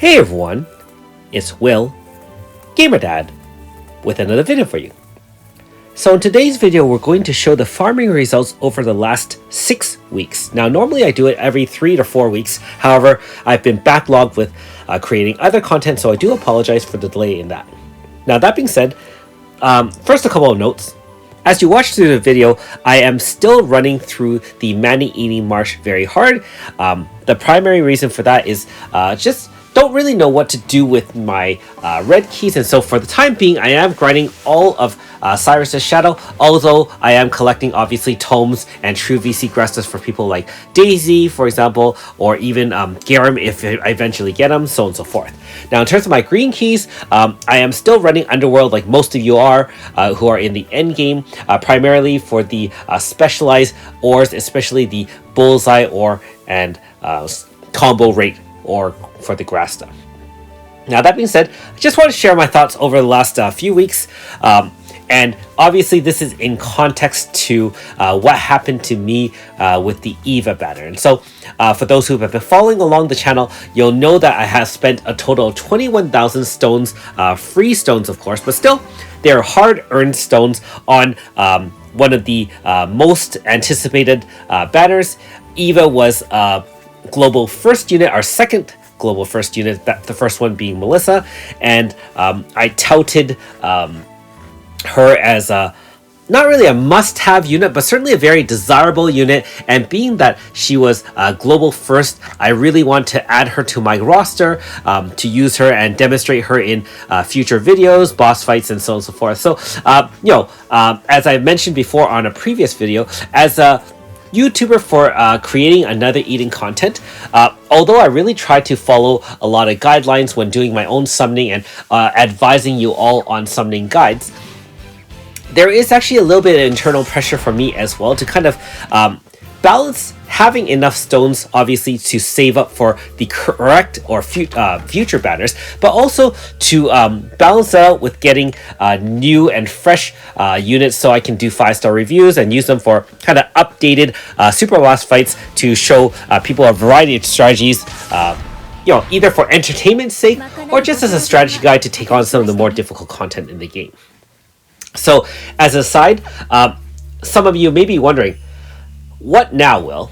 Hey everyone, it's Will, GamerDad, with another video for you. So in today's video, we're going to show the farming results over the last 6 weeks. Now normally I do it every 3 to 4 weeks, however, I've been backlogged with creating other content, so I do apologize for the delay in that. Now that being said, first a couple of notes. As you watch through the video, I am still running through the man-eating marsh very hard. The primary reason for that is just don't really know what to do with my red keys, and so for the time being I am grinding all of Cyrus's Shadow, although I am collecting obviously tomes and true VC Grestas for people like Daisy, for example, or even Garum if I eventually get them, so on and so forth. Now in terms of my green keys, I am still running Underworld like most of you are who are in the end game, primarily for the specialized ores, especially the bullseye ore and combo rate or for the Grasta. Now that being said, I just want to share my thoughts over the last few weeks, and obviously this is in context to what happened to me with the Eva banner. And so for those who have been following along the channel, you'll know that I have spent a total of 21,000 stones, free stones of course, but still they're hard-earned stones on one of the most anticipated banners. Eva was global first unit, our second global first unit, the first one being Melissa, and I touted her as a not really a must-have unit, but certainly a very desirable unit, and being that she was global first, I really want to add her to my roster to use her and demonstrate her in future videos, boss fights, and so on and so forth. So as I mentioned before on a previous video, as a YouTuber for creating another eating content, although I really try to follow a lot of guidelines when doing my own summoning and advising you all on summoning guides, there is actually a little bit of internal pressure for me as well to kind of balance having enough stones obviously to save up for the correct or future banners, but also to balance it out with getting new and fresh units so I can do 5-star reviews and use them for kind of updated super boss fights to show people a variety of strategies, either for entertainment's sake or just as a strategy guide to take on some of the more difficult content in the game. So as a side, some of you may be wondering, what now, Will?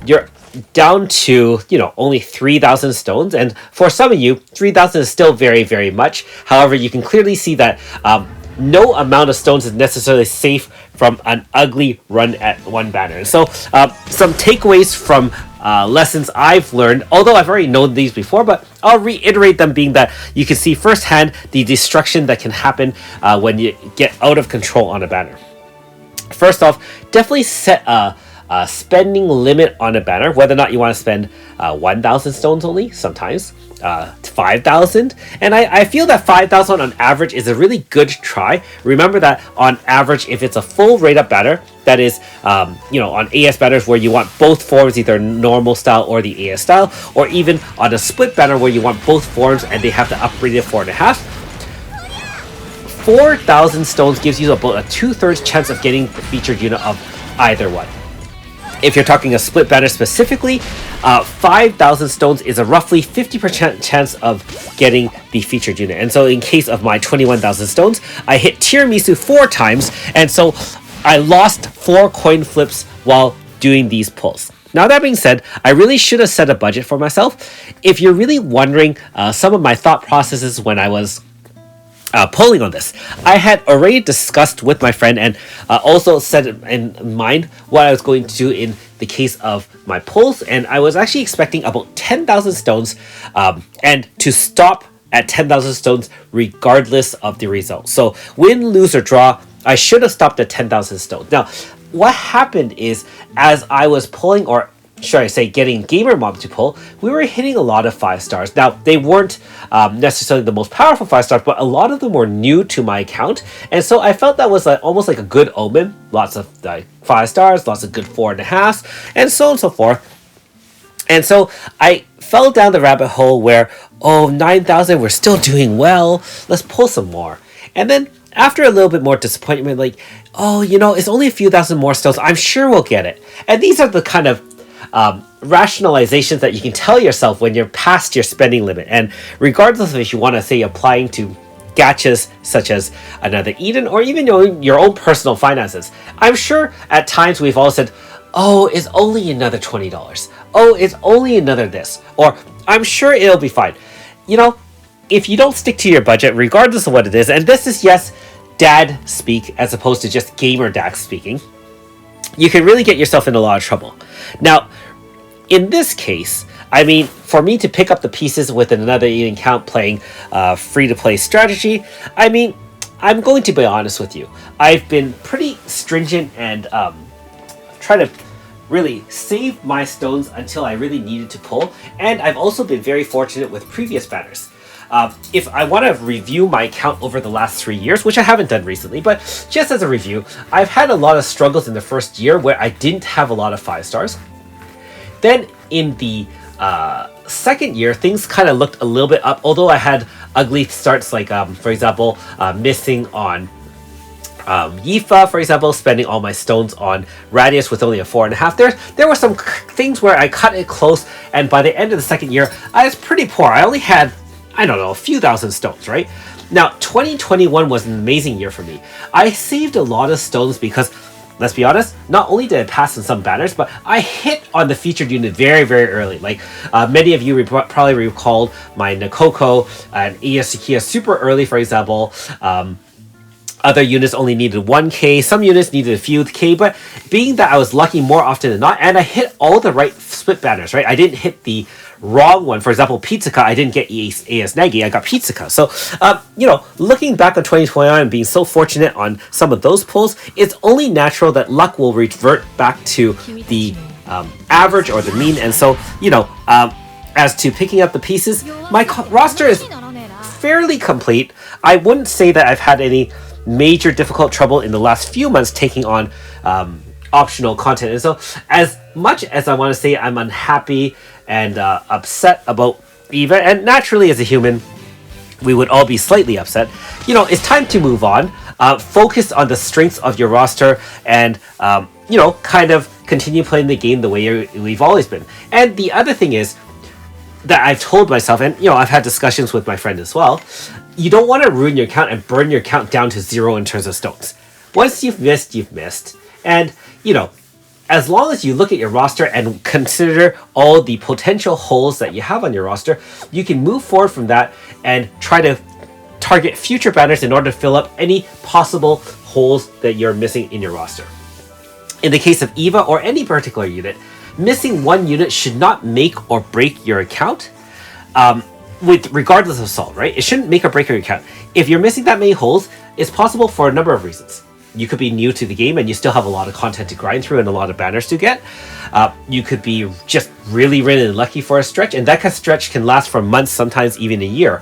You're down to, only 3,000 stones, and for some of you, 3,000 is still very, very much. However, you can clearly see that no amount of stones is necessarily safe from an ugly run at one banner. So some takeaways from lessons I've learned, although I've already known these before, but I'll reiterate them, being that you can see firsthand the destruction that can happen when you get out of control on a banner. First off, definitely set a spending limit on a banner, whether or not you want to spend 1,000 stones only, sometimes 5,000, and I feel that 5,000 on average is a really good try. Remember that on average, if it's a full rate up banner, that is on AS banners where you want both forms, either normal style or the AS style, or even on a split banner where you want both forms and they have to upgrade it 4.5, 4,000 stones gives you about a 2/3 chance of getting the featured unit of either one. If you're talking a split banner specifically, 5,000 stones is a roughly 50% chance of getting the featured unit. And so in case of my 21,000 stones, I hit Tiramisu 4 times, and so I lost 4 coin flips while doing these pulls. Now that being said, I really should have set a budget for myself. If you're really wondering some of my thought processes when I was pulling on this, I had already discussed with my friend and also set in mind what I was going to do in the case of my pulls, and I was actually expecting about 10,000 stones and to stop at 10,000 stones regardless of the result. So win, lose, or draw, I should have stopped at 10,000 stones. Now what happened is, as I was pulling, or should I say getting Gamer Mob to pull, we were hitting a lot of 5 stars. Now, they weren't necessarily the most powerful 5 stars, but a lot of them were new to my account, and so I felt that was almost like a good omen. Lots of 5 stars, lots of good 4.5s, and so on and so forth. And so I fell down the rabbit hole where, 9,000, we're still doing well, let's pull some more. And then after a little bit more disappointment, it's only a few thousand more stones, I'm sure we'll get it. And these are the kind of rationalizations that you can tell yourself when you're past your spending limit. And regardless of if you want to say applying to gachas such as Another Eden or even your own personal finances, I'm sure at times we've all said, oh, it's only another $20. Oh, it's only another this. Or I'm sure it'll be fine. You know, if you don't stick to your budget, regardless of what it is, and this is, yes, dad speak as opposed to just gamer dad speaking, you can really get yourself in a lot of trouble. Now, in this case, I mean, for me to pick up the pieces with Another Eden account playing free-to-play strategy, I mean, I'm going to be honest with you. I've been pretty stringent and try to really save my stones until I really needed to pull. And I've also been very fortunate with previous banners. If I want to review my account over the last 3 years, which I haven't done recently, but just as a review, I've had a lot of struggles in the first year where I didn't have a lot of 5 stars. Then in the second year, things kind of looked a little bit up, although I had ugly starts like, for example, missing on Yifa, for example, spending all my stones on Radius with only a 4.5. There were some things where I cut it close, and by the end of the second year, I was pretty poor. I only had, I don't know, a few thousand stones, right? Now, 2021 was an amazing year for me. I saved a lot of stones because, let's be honest, not only did I pass in some banners, but I hit on the featured unit very, very early. Like, many of you probably recalled my Nakoko and Iyasukiya super early, for example. Other units only needed 1k, some units needed a few k, but being that I was lucky more often than not, and I hit all the right split banners, right? I didn't hit the wrong one. For example, Pizzuka, I didn't get AS Nagi, I got Pizzuka. So, you know, looking back on 2021 and being so fortunate on some of those pulls, it's only natural that luck will revert back to the average or the mean. And so, you know, as to picking up the pieces, my roster is fairly complete. I wouldn't say that I've had any major difficult trouble in the last few months taking on optional content. And so as much as I want to say I'm unhappy and upset about Eva, and naturally as a human we would all be slightly upset, you know, it's time to move on, focus on the strengths of your roster, and you know, kind of continue playing the game the way we've always been. And the other thing is that I've told myself, and you know, I've had discussions with my friend as well, you don't want to ruin your account and burn your account down to 0 in terms of stones. Once you've missed, you've missed. And, you know, as long as you look at your roster and consider all the potential holes that you have on your roster, you can move forward from that and try to target future banners in order to fill up any possible holes that you're missing in your roster. In the case of Eva or any particular unit, missing one unit should not make or break your account. With regardless of salt, right? It shouldn't make or break your account. If you're missing that many holes, it's possible for a number of reasons. You could be new to the game and you still have a lot of content to grind through and a lot of banners to get. You could be just really, really lucky for a stretch, and that kind of stretch can last for months, sometimes even a year.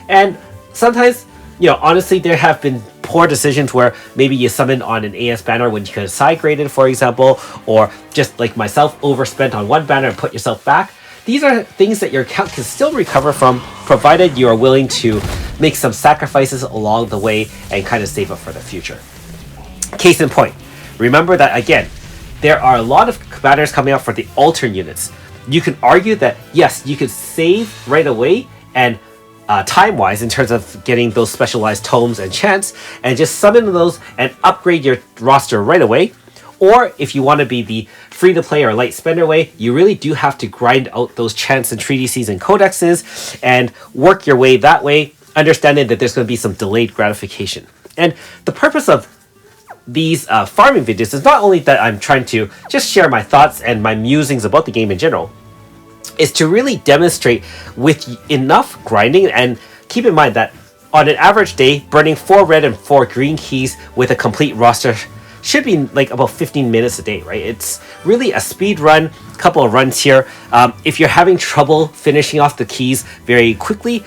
And sometimes, you know, honestly, there have been poor decisions where maybe you summon on an AS banner when you could have side graded, for example, or just like myself, overspent on one banner and put yourself back. These are things that your account can still recover from, provided you are willing to make some sacrifices along the way and kind of save up for the future. Case in point, remember that again, there are a lot of banners coming out for the alter units. You can argue that yes, you could save right away and time-wise in terms of getting those specialized tomes and chants and just summon those and upgrade your roster right away. Or if you want to be the free-to-play or light spender way, you really do have to grind out those chants and treatises and codexes and work your way that way, understanding that there's going to be some delayed gratification. And the purpose of these farming videos is not only that I'm trying to just share my thoughts and my musings about the game in general, is to really demonstrate with enough grinding, and keep in mind that on an average day, burning 4 red and 4 green keys with a complete roster should be like about 15 minutes a day, right? It's really a speed run, couple of runs here. If you're having trouble finishing off the keys very quickly,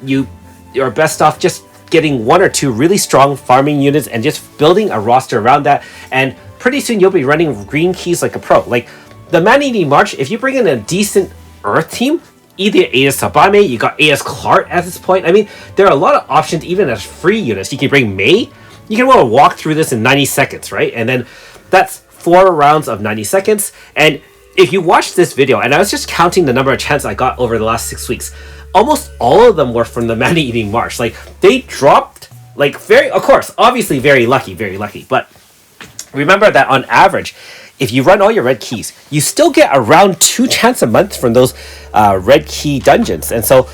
you're best off just getting 1 or 2 really strong farming units and just building a roster around that. And pretty soon you'll be running green keys like a pro. Like the Man-Eating March, if you bring in a decent Earth team, either AS Sabame, you got AS Clark at this point. I mean, there are a lot of options even as free units. You can bring Mei. You can want to walk through this in 90 seconds, right? And then that's 4 rounds of 90 seconds. And if you watch this video, and I was just counting the number of chants I got over the last 6 weeks, almost all of them were from the man-eating marsh. Like, they dropped, like, of course, obviously very lucky, but remember that on average, if you run all your red keys, you still get around 2 chants a month from those red key dungeons. And so,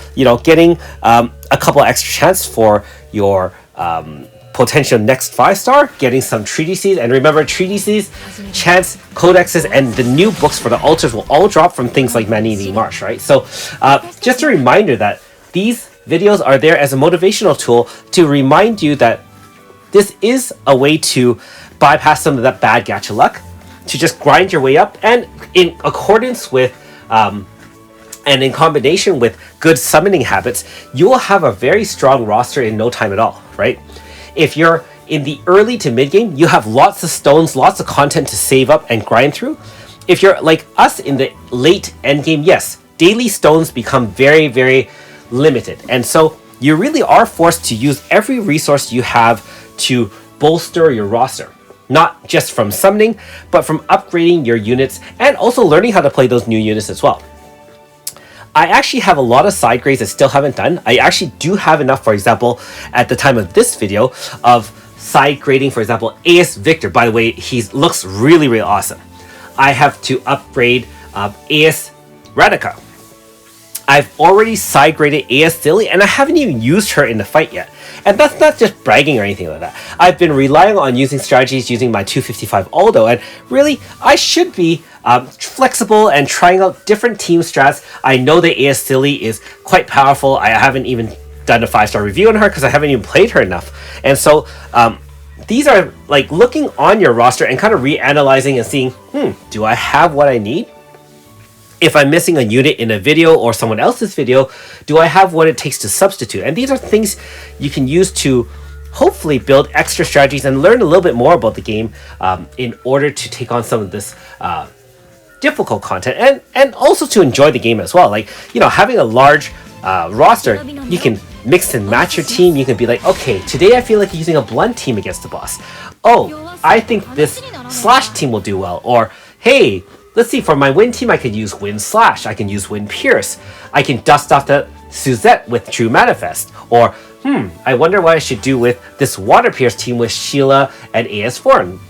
getting a couple extra chants for your potential next 5-star, getting some treatises, and remember, treatises, chants, codexes, and the new books for the altars will all drop from things like Man-Eating Marsh, right? So just a reminder that these videos are there as a motivational tool to remind you that this is a way to bypass some of that bad gacha luck, to just grind your way up, and in accordance with and in combination with good summoning habits, you will have a very strong roster in no time at all, right? If you're in the early to mid game, you have lots of stones, lots of content to save up and grind through. If you're like us in the late end game, yes, daily stones become very, very limited. And so you really are forced to use every resource you have to bolster your roster. Not just from summoning, but from upgrading your units and also learning how to play those new units as well. I actually have a lot of side grades I still haven't done. I actually do have enough, for example, at the time of this video, of side grading, for example, AS Victor. By the way, he looks really, really awesome. I have to upgrade AS Radika. I've already side graded AS Silly, and I haven't even used her in the fight yet. And that's not just bragging or anything like that. I've been relying on using strategies using my 255 Aldo, and really, I should be flexible and trying out different team strats. I know that AS Silly is quite powerful. I haven't even done a 5-star review on her because I haven't even played her enough. And so these are like looking on your roster and kind of reanalyzing and seeing, do I have what I need? If I'm missing a unit in a video or someone else's video, do I have what it takes to substitute? And these are things you can use to hopefully build extra strategies and learn a little bit more about the game in order to take on some of this difficult content and also to enjoy the game as well. Like, having a large roster, you can mix and match your team. You can be like, okay, today I feel like using a blunt team against the boss. Oh, I think this slash team will do well. Or, hey, let's see, for my wind team, I could use wind slash. I can use wind pierce. I can dust off the Suzette with true manifest. Or, I wonder what I should do with this water pierce team with Sheila and AS Form.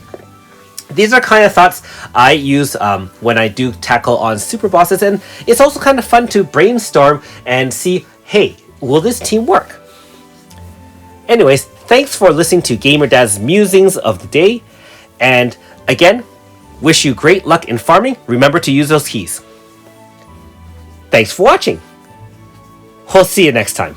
These are kind of thoughts I use when I do tackle on super bosses, and it's also kind of fun to brainstorm and see, hey, will this team work? Anyways, thanks for listening to Gamer Dad's musings of the day, and again, wish you great luck in farming. Remember to use those keys. Thanks for watching. We'll see you next time.